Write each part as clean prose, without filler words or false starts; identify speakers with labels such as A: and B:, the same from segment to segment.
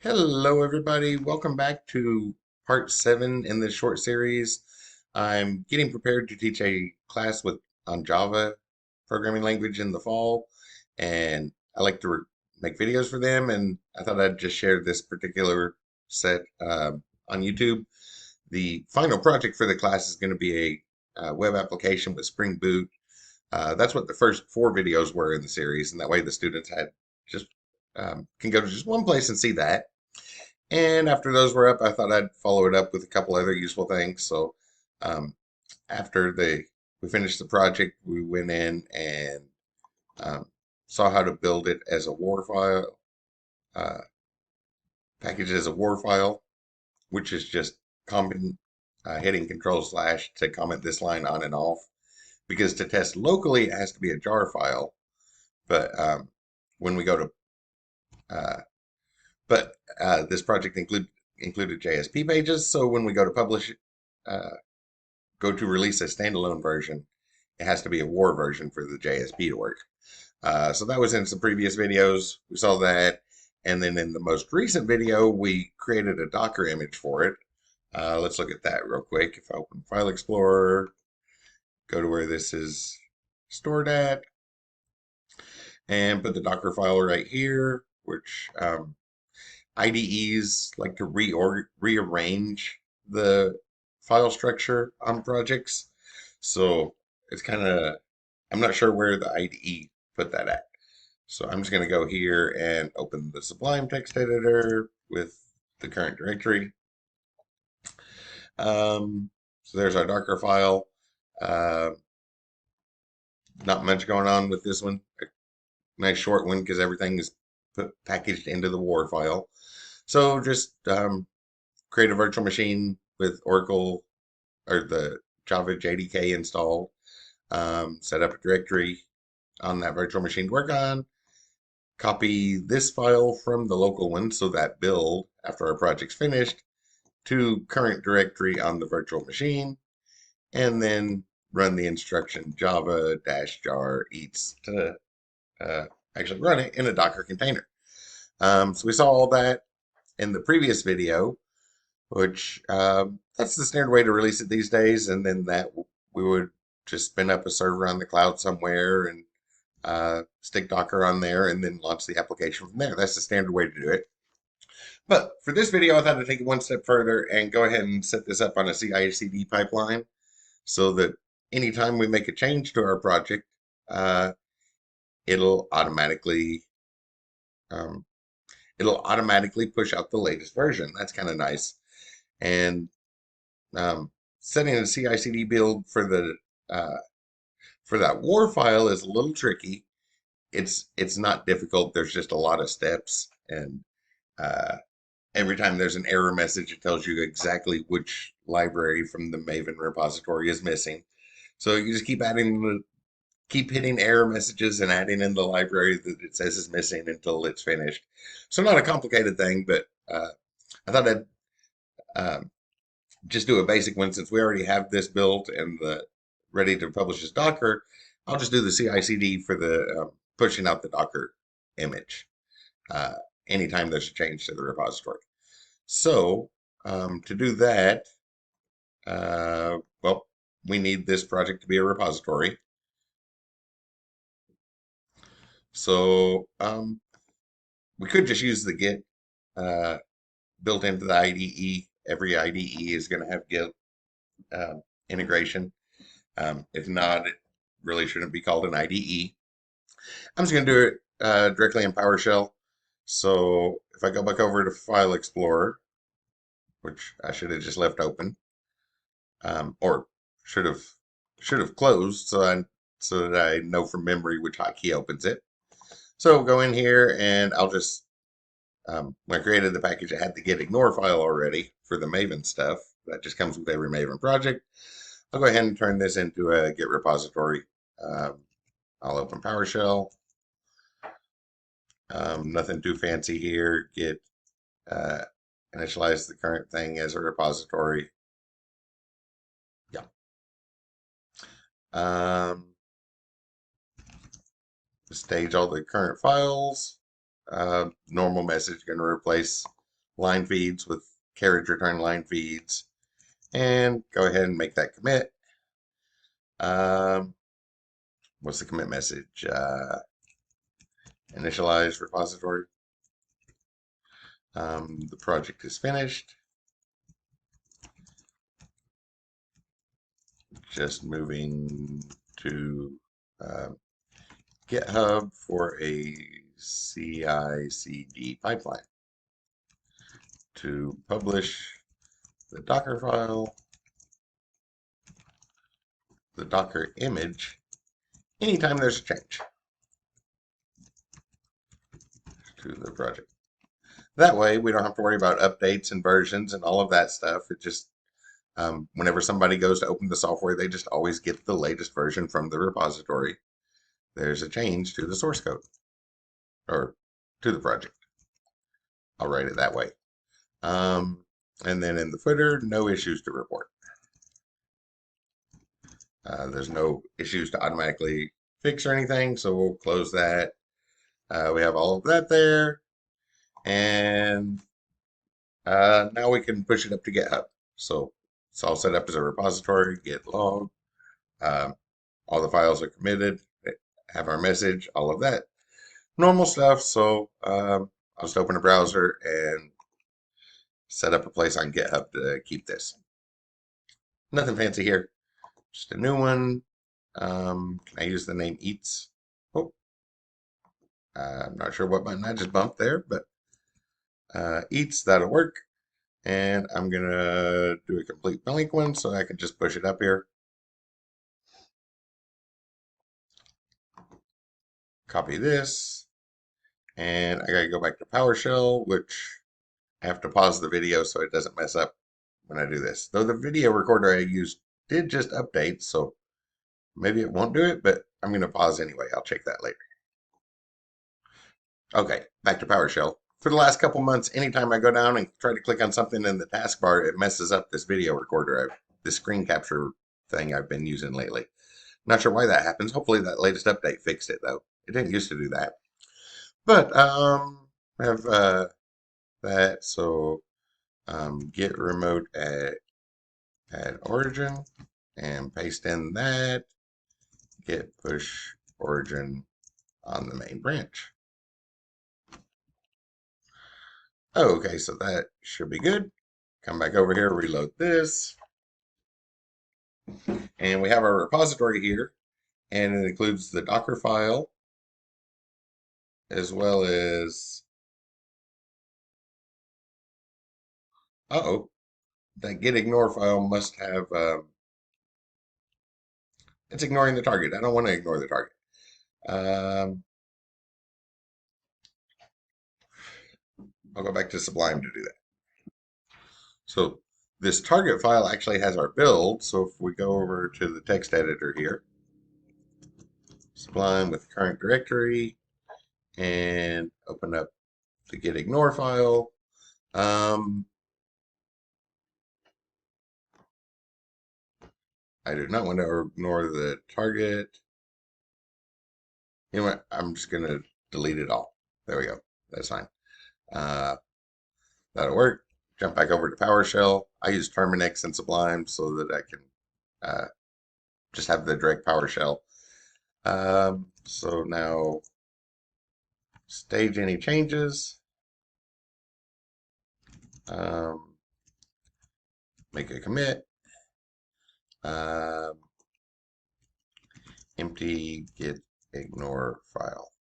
A: Hello, everybody. Welcome back to part 7 in this short series. I'm getting prepared to teach a class on Java programming language in the fall, and I like to make videos for them. And I thought I'd just share this particular set on YouTube. The final project for the class is going to be a web application with Spring Boot. That's what the first 4 videos were in the series, and that way the students had just can go to just one place and see that. And after those were up, I thought I'd follow it up with a couple other useful things. So um, after we finished the project, we went in and um, saw how to build it as a WAR file, uh, package it as a WAR file, which is just comment, hitting Control/ to comment this line on and off. Because to test locally, it has to be a jar file. But when we go to uh, this project included JSP pages, so when we go to publish, uh, go to release a standalone version, it has to be a WAR version for the JSP to work. So that was in some previous videos. We saw that. And then in the most recent video, we created a Docker image for it. Let's look at that real quick. If I open File Explorer, go to where this is stored at, and put the Docker file right here, which IDEs like to rearrange the file structure on projects. So it's kind of, I'm not sure where the IDE put that at. So I'm just going to go here and open the Sublime text editor with the current directory. So there's our Docker file. Uh, Not much going on with this one. A nice short one because everything is packaged into the WAR file. So just create a virtual machine with Oracle or the Java JDK installed. Set up a directory on that virtual machine to work on. Copy this file from the local one, so that build after our project's finished, to current directory on the virtual machine, and then run the instruction java-jar eats to actually run it in a Docker container. So we saw all that in the previous video, which that's the standard way to release it these days. And then that we would just spin up a server on the cloud somewhere and stick Docker on there and then launch the application from there. That's the standard way to do it. But for this video, I thought I'd take it one step further and go ahead and set this up on a CI/CD pipeline so that anytime we make a change to our project, uh, it'll automatically um, it'll automatically push out the latest version. That's kind of nice. And setting a CI/CD build for that WAR file is a little tricky. It's not difficult. There's just a lot of steps, and uh, every time there's an error message, it tells you exactly which library from the Maven repository is missing. So you just keep hitting error messages and adding in the library that it says is missing until it's finished. So not a complicated thing, but I thought I'd um, just do a basic one since we already have this built and ready to publish as Docker. I'll just do the CI/CD for the pushing out the Docker image uh, anytime there's a change to the repository. So to do that, well, we need this project to be a repository. So we could just use the Git built into the IDE. Every IDE is going to have Git integration. If not, it really shouldn't be called an IDE. I'm just going to do it directly in PowerShell. So if I go back over to File Explorer, which I should have just left open, or should have closed, so that I know from memory which hotkey opens it. So go in here, and I'll just when I created the package, I had the gitignore file already for the Maven stuff. That just comes with every Maven project. I'll go ahead and turn this into a Git repository. I'll open PowerShell. Nothing too fancy here. Git uh, initialize the current thing as a repository. Yeah. Stage all the current files. Normal message going to replace line feeds with carriage return line feeds, and go ahead and make that commit. What's the commit message? Initialize repository. The project is finished. Just moving to GitHub for a CI/CD pipeline to publish the Docker file, the Docker image, anytime there's a change to the project. That way, we don't have to worry about updates and versions and all of that stuff. It just, whenever somebody goes to open the software, they just always get the latest version from the repository. There's a change to the source code or to the project. I'll write it that way. And then in the footer, no issues to report. There's no issues to automatically fix or anything, so we'll close that. We have all of that there. And now we can push it up to GitHub. So it's all set up as a repository, git log. All the files are committed, have our message, all of that. Normal stuff. So I'll just open a browser and set up a place on GitHub to keep this. Nothing fancy here. Just a new one. Can I use the name Eats? Oh, I'm not sure what button I just bumped there, but Eats, that'll work. And I'm going to do a complete blank one so I can just push it up here. Copy this. And I got to go back to PowerShell, which I have to pause the video so it doesn't mess up when I do this. Though the video recorder I used did just update, so maybe it won't do it, but I'm going to pause anyway. I'll check that later. Okay, back to PowerShell. For the last couple months, anytime I go down and try to click on something in the taskbar, it messes up this video recorder, this screen capture thing I've been using lately. Not sure why that happens. Hopefully that latest update fixed it, though. It didn't used to do that. But I have that. So git remote at origin and paste in that. Git push origin on the main branch. Okay, so that should be good. Come back over here, reload this. And we have our repository here, and it includes the Docker file, as well as, that gitignore file must have, it's ignoring the target. I don't want to ignore the target. I'll go back to Sublime to do that. So this target file actually has our build. So if we go over to the text editor here, Sublime with current directory, and open up the gitignore file. I do not want to ignore the target. You know what? I'm just going to delete it all. There we go. That's fine. That'll work. Jump back over to PowerShell. I use Terminix and Sublime so that I can just have the direct PowerShell. So now stage any changes. Make a commit. Empty gitignore file.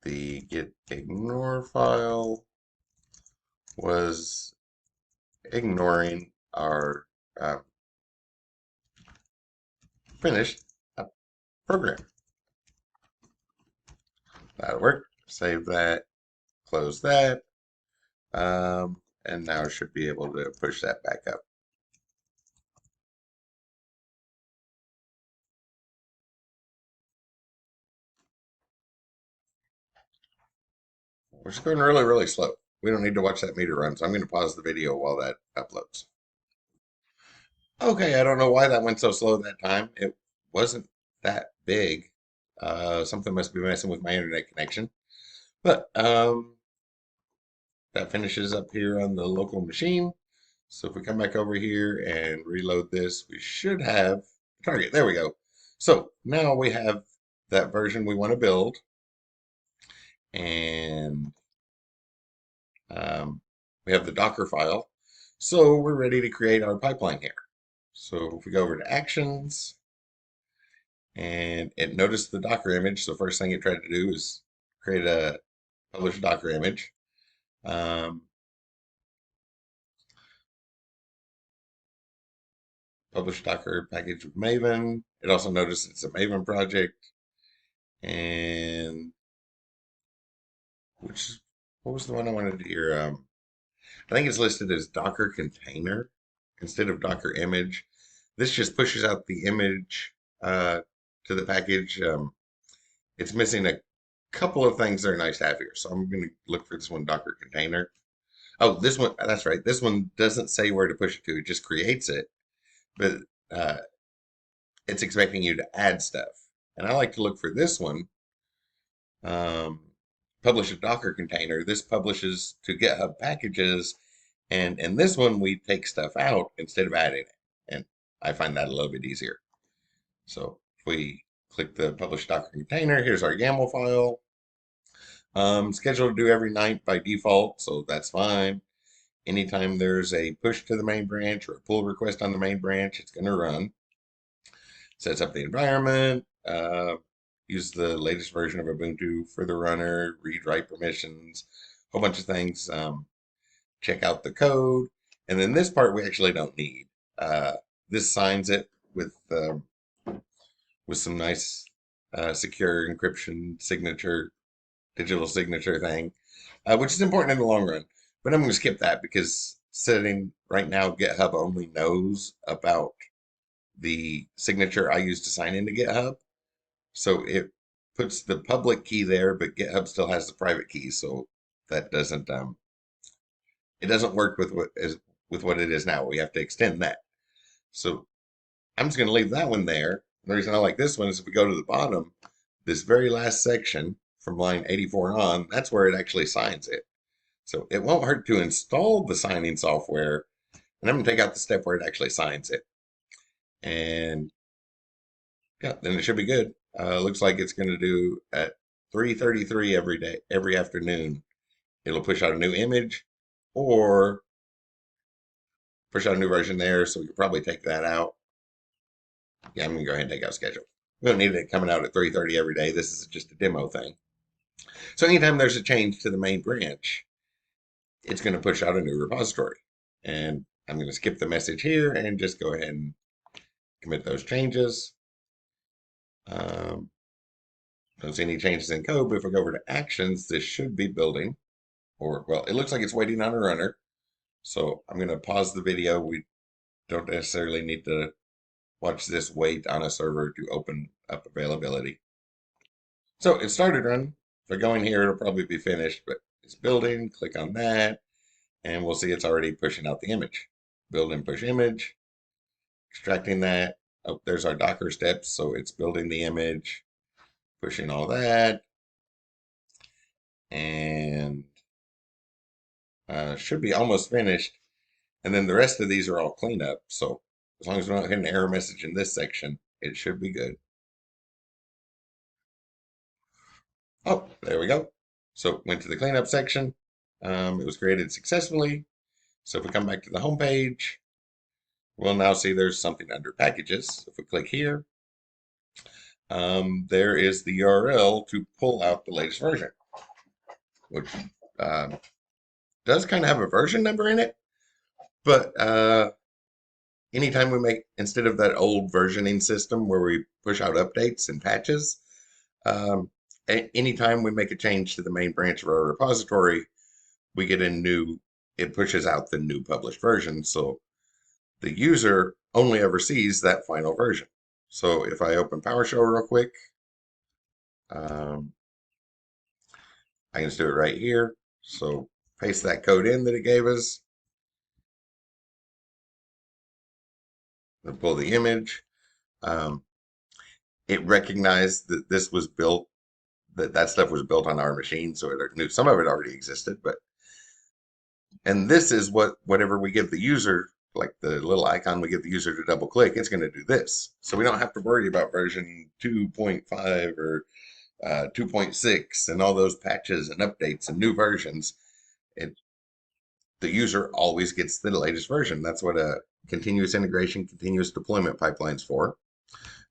A: The gitignore file was ignoring our finished program. That'll work. Save that, close that, and now I should be able to push that back up. We're just going really, really slow. We don't need to watch that meter run, so I'm going to pause the video while that uploads. Okay, I don't know why that went so slow that time. It wasn't that big. Something must be messing with my internet connection. But that finishes up here on the local machine. So if we come back over here and reload this, we should have target. There we go. So now we have that version we want to build, and we have the Docker file. So we're ready to create our pipeline here. So if we go over to Actions, and it noticed the Docker image, so first thing it tried to do is create a publish Docker image. Publish Docker package with Maven. It also noticed it's a Maven project. And what was the one I wanted to hear? I think it's listed as Docker container instead of Docker image. This just pushes out the image to the package. It's missing a couple of things that are nice to have here. So I'm going to look for this one, Docker container. Oh, this one, that's right. This one doesn't say where to push it to. It just creates it, but uh, it's expecting you to add stuff. And I like to look for this one, um, publish a Docker container. This publishes to GitHub packages. And in this one, we take stuff out instead of adding it. And I find that a little bit easier. So if we click the publish Docker container, here's our YAML file. Scheduled to do every night by default, so that's fine. Anytime there's a push to the main branch or a pull request on the main branch, it's going to run. Sets up the environment, use the latest version of Ubuntu for the runner, read write permissions, a whole bunch of things. Check out the code. And then this part we actually don't need. This signs it with some nice secure encryption signature, digital signature thing, which is important in the long run. But I'm going to skip that because setting right now, GitHub only knows about the signature I use to sign into GitHub. So it puts the public key there, but GitHub still has the private key. So that doesn't it doesn't work with what it is now. We have to extend that. So I'm just going to leave that one there. The reason I like this one is if we go to the bottom, this very last section from line 84 on, that's where it actually signs it. So it won't hurt to install the signing software, and I'm going to take out the step where it actually signs it. And yeah, then it should be good. Looks like it's going to do at 3:33 every day, every afternoon. It'll push out a new image or push out a new version there. So we could probably take that out. Yeah, I'm going to go ahead and take out schedule. We don't need it coming out at 3:30 every day. This is just a demo thing. So anytime there's a change to the main branch, it's going to push out a new repository. And I'm going to skip the message here and just go ahead and commit those changes. Don't see any changes in code, but if we go over to actions, this should be building. Or, well, it looks like it's waiting on a runner. So I'm going to pause the video. We don't necessarily need to watch this wait on a server to open up availability. So it started running. If I go in here, it'll probably be finished, but it's building. Click on that, and we'll see it's already pushing out the image. Build and push image, extracting that. Oh, there's our Docker steps. So it's building the image, pushing all that, and should be almost finished. And then the rest of these are all cleanup. So as long as we don't hit an error message in this section, it should be good. Oh, there we go. So went to the cleanup section. It was created successfully. So if we come back to the home page, we'll now see there's something under packages. If we click here, there is the URL to pull out the latest version, which does kind of have a version number in it. But anytime we make, instead of that old versioning system where we push out updates and patches, anytime we make a change to the main branch of our repository, we get a new, it pushes out the new published version. So the user only ever sees that final version. So if I open PowerShell real quick, I can just do it right here. So paste that code in that it gave us. And pull the image. It recognized that this was built, that stuff was built on our machine, so it knew some of it already existed, but And this is whatever we give the user, like the little icon we give the user to double click, it's going to do this. So we don't have to worry about version 2.5 or 2.6 and all those patches and updates and new versions. It, the user always gets the latest version. That's what a continuous integration, continuous deployment pipeline's for.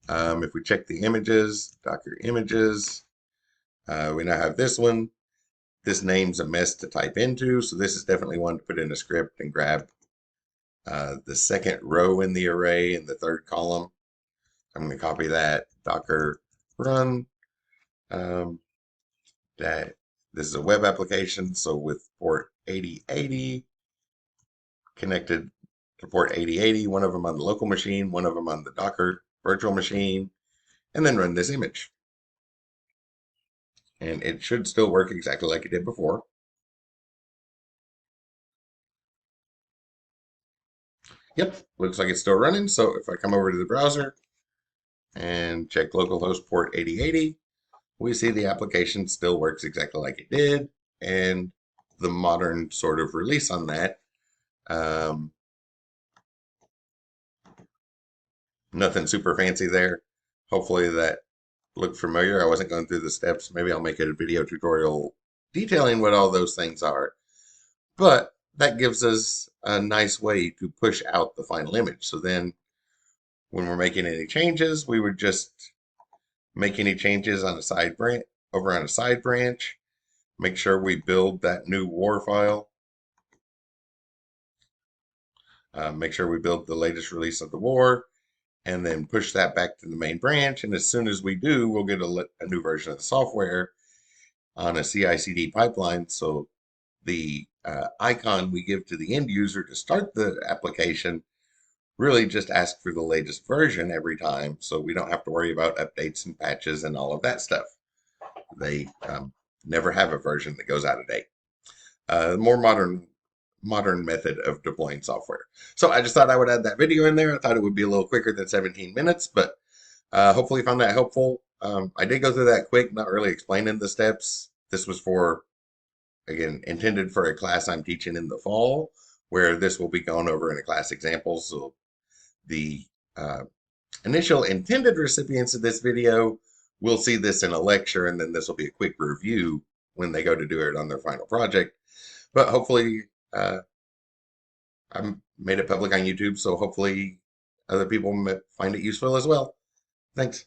A: If we check the images, Docker images, we now have this one. This name's a mess to type into, so this is definitely one to put in a script and grab the second row in the array in the third column. I'm going to copy that, Docker run. That this is a web application, so with port 8080 connected to port 8080, one of them on the local machine, one of them on the Docker virtual machine, and then run this image. And it should still work exactly like it did before. Yep, looks like it's still running. So if I come over to the browser and check localhost port 8080, we see the application still works exactly like it did. And the modern sort of release on that, nothing super fancy there. Hopefully that looked familiar. I wasn't going through the steps. Maybe I'll make a video tutorial detailing what all those things are. But that gives us a nice way to push out the final image. So then when we're making any changes, we would just make any changes on a side branch over on a side branch. Make sure we build that new war file. Make sure we build the latest release of the war, and then push that back to the main branch. And as soon as we do, we'll get a new version of the software on a CI/CD pipeline. So the icon we give to the end user to start the application really just asks for the latest version every time, so we don't have to worry about updates and patches and all of that stuff. They never have a version that goes out of date. More modern method of deploying software. So I just thought I would add that video in there. I thought it would be a little quicker than 17 minutes, but hopefully you found that helpful. I did go through that quick, not really explaining the steps. This was for, again, intended for a class I'm teaching in the fall, where this will be gone over in a class example. So the initial intended recipients of this video will see this in a lecture, and then this will be a quick review when they go to do it on their final project. But hopefully, I made it public on YouTube, so hopefully other people find it useful as well. Thanks.